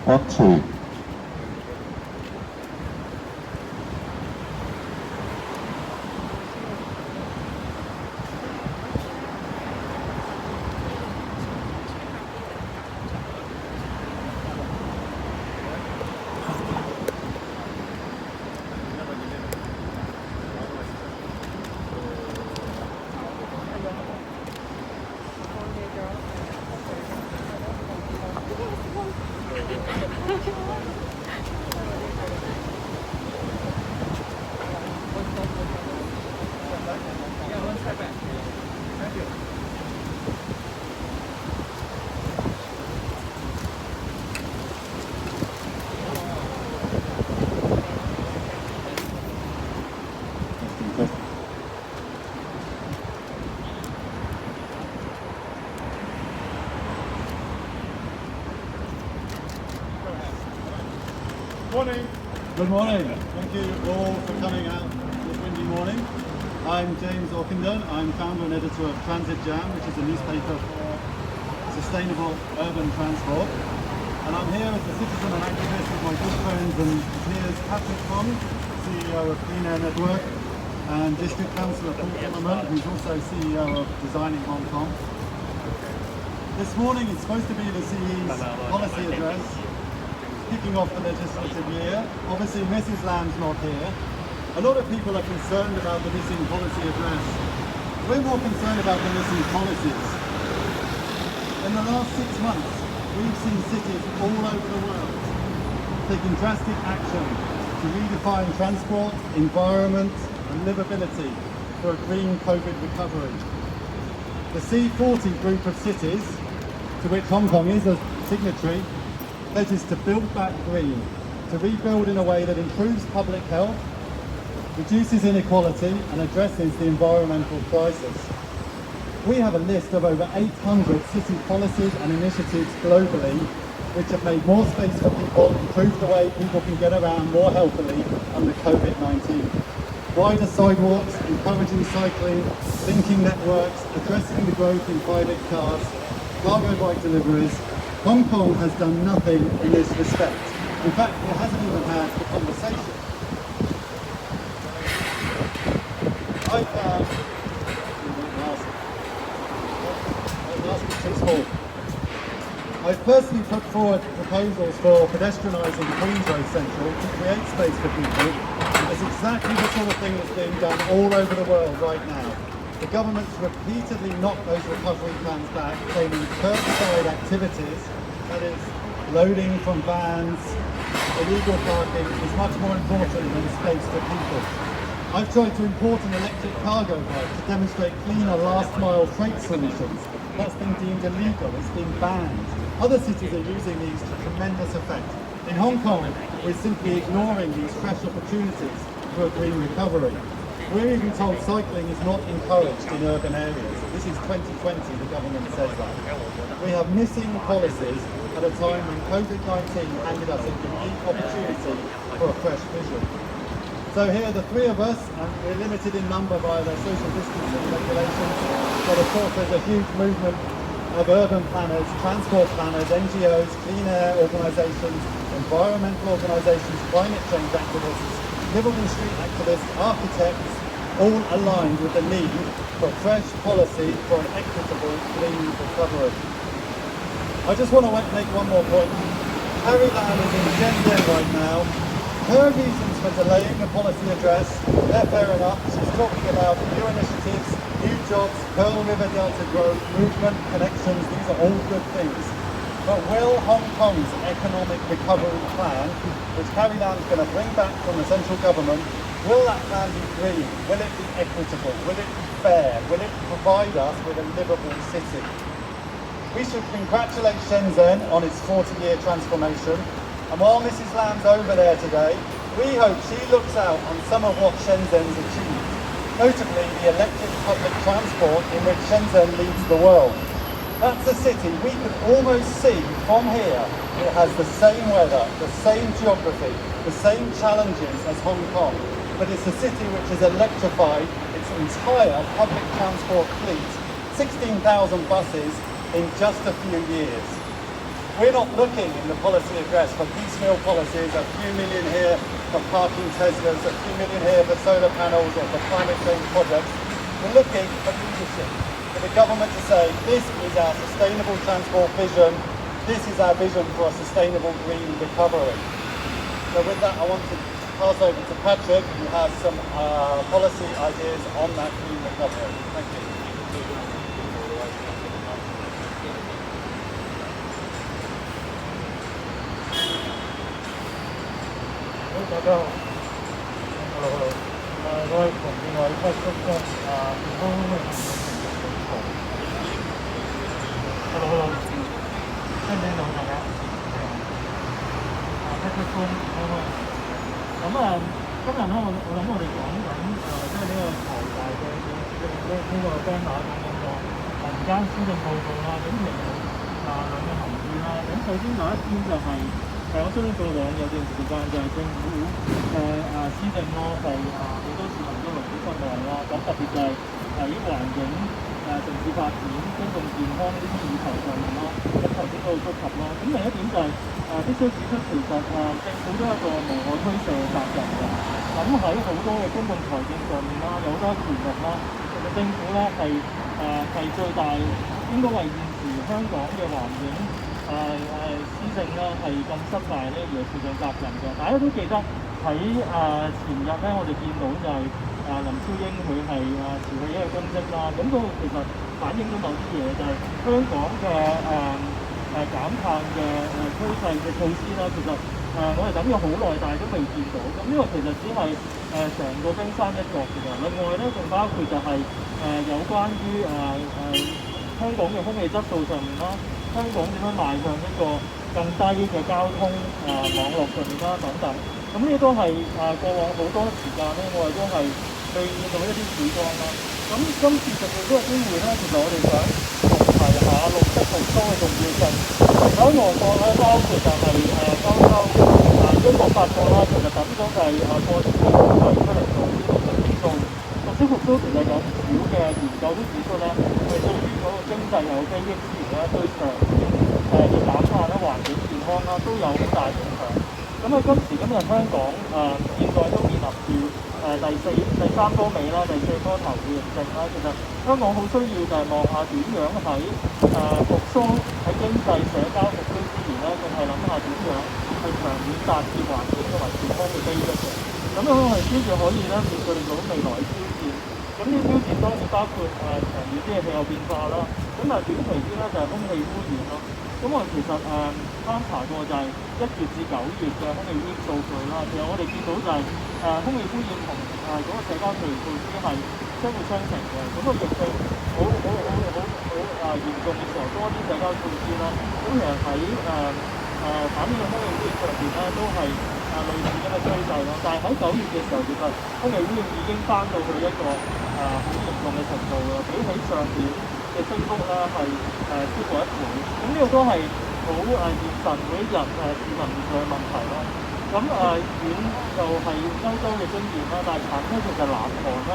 On two. Morning. Good morning. Thank you all for coming out this windy morning. I'm James Orkington. I'm founder and editor of Transit Jam, which is a newspaper for sustainable urban transport. And I'm here as a citizen and activist with my good friends and peers Patrick Fong, CEO of Clean Air Network, and District Councillor Paul Zimmerman, who's also CEO of Designing Hong Kong. This morning is supposed to be the CE's policy address, kicking off the legislative year. Obviously Mrs. Lamb's not here. A lot of people are concerned about the missing policy address. We're more concerned about the missing policies. In the last 6 months, we've seen cities all over the world taking drastic action to redefine transport, environment and livability for a green COVID recovery. The C40 group of cities, to which Hong Kong is a signatory, pledges to build back green, to rebuild in a way that improves public health, reduces inequality and addresses the environmental crisis. We have a list of over 800 city policies and initiatives globally which have made more space for people, improved the way people can get around more healthily under COVID-19. Wider sidewalks, encouraging cycling, linking networks, addressing the growth in private cars, cargo bike deliveries. Hong Kong has done nothing in this respect. In fact, it hasn't even had the conversation. I've personally put forward proposals for pedestrianising Queen's Road Central to create space for people. It's exactly the sort of thing that's being done all over the world right now. The government's repeatedly knocked those recovery plans back, claiming curbside activities, that is, loading from vans, illegal parking, is much more important than space for people. I've tried to import an electric cargo bike to demonstrate cleaner last-mile freight solutions. That's been deemed illegal, it's been banned. Other cities are using these to tremendous effect. In Hong Kong, we're simply ignoring these fresh opportunities for a green recovery. We're even told cycling is not encouraged in urban areas. This is 2020, the government says that. We have missing policies at a time when COVID-19 handed us a unique opportunity for a fresh vision. So here are the three of us, and we're limited in number by the social distancing regulations, but of course there's a huge movement of urban planners, transport planners, NGOs, clean air organisations, environmental organisations, climate change activists, livable street activists, architects, all aligned with the need for fresh policy for an equitable clean recovery. I just want to make one more point. Carrie Lam is in Shenzhen right now. Her reasons for delaying the policy address, they're fair enough. She's talking about new initiatives, new jobs, Pearl River Delta growth, movement, connections, these are all good things. But will Hong Kong's economic recovery plan, which Carrie Lam's going to bring back from the central government, will that plan be green? Will it be equitable? Will it be fair? Will it provide us with a livable city? We should congratulate Shenzhen on its 40-year transformation. And while Mrs. Lamb's over there today, we hope she looks out on some of what Shenzhen's achieved, notably the electric public transport in which Shenzhen leads the world. That's a city we could almost see from here. It has the same weather, the same geography, the same challenges as Hong Kong, but it's a city which has electrified its entire public transport fleet, 16,000 buses in just a few years. We're not looking in the policy address for piecemeal policies, a few million here for parking Teslas, a few million here for solar panels or for climate change projects. We're looking for leadership, for the government to say, this is our sustainable transport vision, this is our vision for a sustainable green recovery. So with that, I want to pass over to Patrick, who has some policy ideas on that green recovery. Thank you.大家好，hello，我係同建委發出嘅健康空氣行動報告。hello，聽唔聽到大家？發出健康空氣。咁今日咧，我諗我哋講緊即係呢個財大嘅呢個 banner 講緊個民間施政報告啦。咁其實兩個含義啦。咁首先第一篇就係。我相信過往有段時間就係政府嘅施政咯，係好多市民都為之失望啦。咁特別就係喺環境、城市發展、公共健康呢啲議題上面咯，咁頭先都好觸及咯。咁另一點就係必須指出，其實政府都係一個無可推卸嘅責任嘅。咁喺好多嘅公共財政上面啦，有好多權力啦，其實政府咧係最大應該為現時香港嘅環境。施政咧係咁失敗咧，而係負上責任嘅。大家都記得喺前日咧，我哋見到就係林超英佢係辭去一個公職啦。咁嗰個其實反映咗某啲嘢，就係香港嘅減碳嘅趨勢嘅措施啦。其實我哋等咗好耐，但係都未見到。咁呢個其實只係成個冰山一角嘅。另外咧，仲包括就係有關於香港嘅空氣質素上面啦。香港點樣邁向一個更低嘅交通網絡上面啦等等，咁呢都係過往好多時間咧，我哋都係未見到一啲曙光啦。咁今次藉住呢個機會咧，其實我哋想重提下綠色復甦嘅重要性。其他外國咧，包括就係歐洲、英國、法國啦，其實等咗就係過千年提出嚟做呢個綠色復甦。綠色復甦其實有唔少嘅研究都指出咧，係對於嗰個經濟有裨益之餘咧，對長遠嘅減碳啦、環境健康啦都有好大影響。咁喺今時今日香港現在都面臨住第三波尾啦、第四波頭嘅疫症啦。其實香港好需要就係望下點樣喺復甦喺經濟社交復甦之餘咧，仲係諗下點樣去長遠達至環境同埋健康嘅裨益嘅。咁樣我哋先至可以咧面對到未來嘅挑戰。咁呢啲挑戰當然包括長遠啲嘅氣候變化啦。咁但係短期啲咧就係空氣污染咯。咁我哋其實參查過就係1月至9月嘅空氣污染數據啦。其實我哋見到就係空氣污染同嗰個社交距離措施係相互相成嘅。咁個疫症好嚴重嘅時候，多啲社交措施啦。咁其實喺反映嘅空氣污染上邊咧都係類似咁嘅趨勢咯。但係喺9月嘅時候，其實空氣污染已經翻到去一個好嚴重嘅程度啦，比起上年嘅升幅咧係超過1倍。咁呢個都係好現實每一日市民面對嘅問題咯。咁遠就係歐洲嘅經驗啦，但係近咧其實南韓啦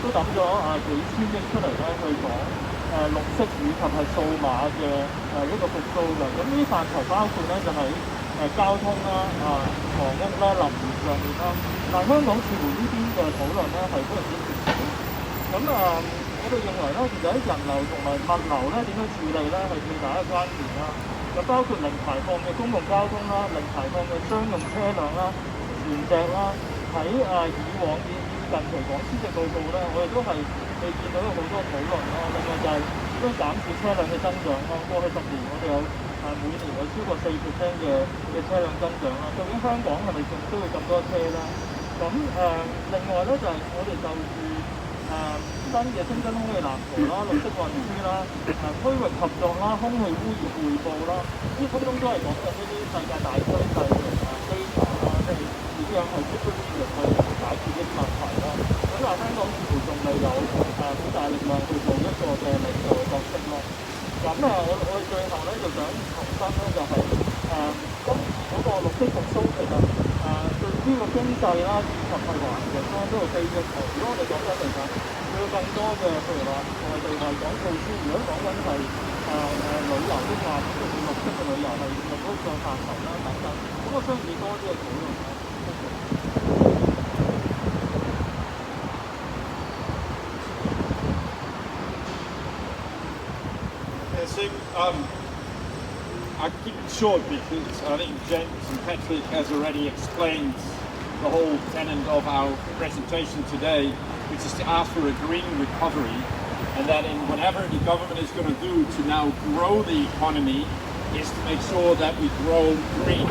都抌咗幾千億出嚟咧去講綠色以及係數碼嘅一個復甦嘅。咁呢啲範疇包括咧就係交通啦、房屋啦、能源上面啦。但係香港似乎呢邊嘅討論咧係非常之缺少。咁我哋認為咧，其實喺人流同埋物流咧點樣處理咧係最大嘅關鍵啦。就包括零排放嘅公共交通啦、零排放嘅商用車輛啦、船隻啦。喺以往以近期講施政報告咧，我哋都係未見到有好多討論咯。另外就係點樣減少車輛嘅增長咯。過去10年我哋有每年有超過4%嘅車輛增長啦。究竟香港係咪仲需要咁多車啦？咁另外咧就係我哋就住新嘅清真空氣藍圖啦、綠色運輸啦、區域合作啦、空氣污染匯報啦，呢啲通通都係講緊呢啲世界大趨勢嘅基礎啦，即係點樣係積極資源去解決呢啲問題啦。咁但係香港似乎仲未有好大力量去做一個嘅領導嘅角色咯。咁我哋最後咧就想重申咧就係咁嗰個綠色復甦其實對呢個經濟啦以及係環境啦都係裨益嘅。如果我哋講緊嚟講，要更多嘅譬如話外地維港措施，如果講緊係旅遊的話，咁就要綠色嘅旅遊有係用嗰個範疇啦等等，咁我相信多啲嘅討論啦。So, I'll keep it short because I think James and Patrick has already explained the whole tenet of our presentation today, which is to ask for a green recovery, and that in whatever the government is going to do to now grow the economy is to make sure that we grow green.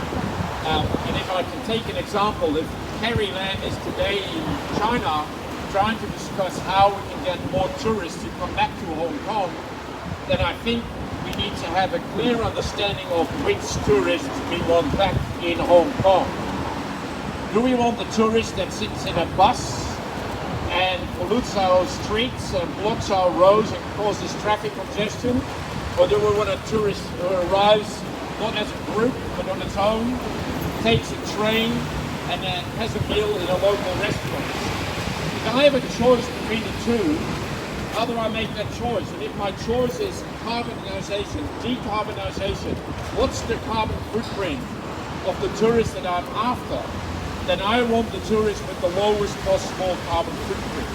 And if I can take an example, if Carrie Lam is today in China trying to discuss how we can get more tourists to come back to Hong Kong, then I think we need to have a clear understanding of which tourists we want back in Hong Kong. Do we want the tourist that sits in a bus and pollutes our streets and blocks our roads and causes traffic congestion? Or do we want a tourist who arrives not as a group but on its own, takes a train and has a meal in a local restaurant? If I have a choice between the two, how do I make that choice? And if my choice is carbonisation, decarbonisation, what's the carbon footprint of the tourist that I'm after? Then I want the tourist with the lowest possible carbon footprint.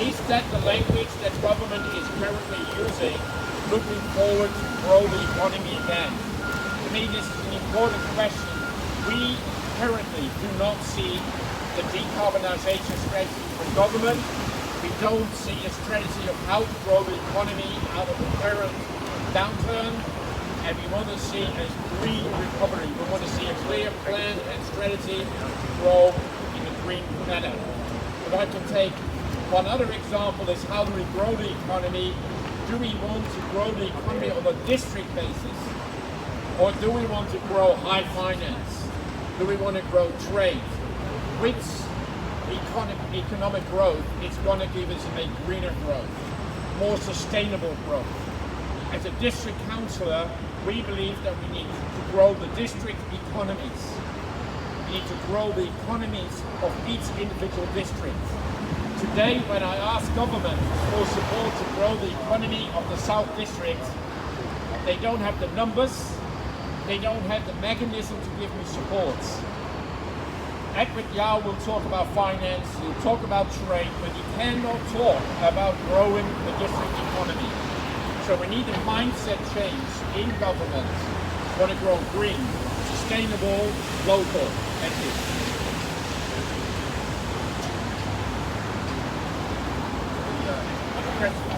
Is that the language that government is currently using, looking forward to grow the economy again? To me, this is an important question. We currently do not see the decarbonisation strategy from government. We don't see a strategy of how to grow the economy out of the current downturn, and we want to see a green recovery. We want to see a clear plan and strategy to grow in a green manner. If I can take one other example is how do we grow the economy? Do we want to grow the economy on a district basis? Or do we want to grow high finance? Do we want to grow trade? Which economic growth is going to give us a greener growth, more sustainable growth? As a district councillor, we believe that we need to grow the district economies. We need to grow the economies of each individual district. Today, when I ask government for support to grow the economy of the South District, they don't have the numbers, they don't have the mechanism to give me support. Edward Yao will talk about finance, he'll talk about trade, but he cannot talk about growing the district economy. So we need a mindset change in government. We want to grow green, sustainable, local. Thank you. Other questions?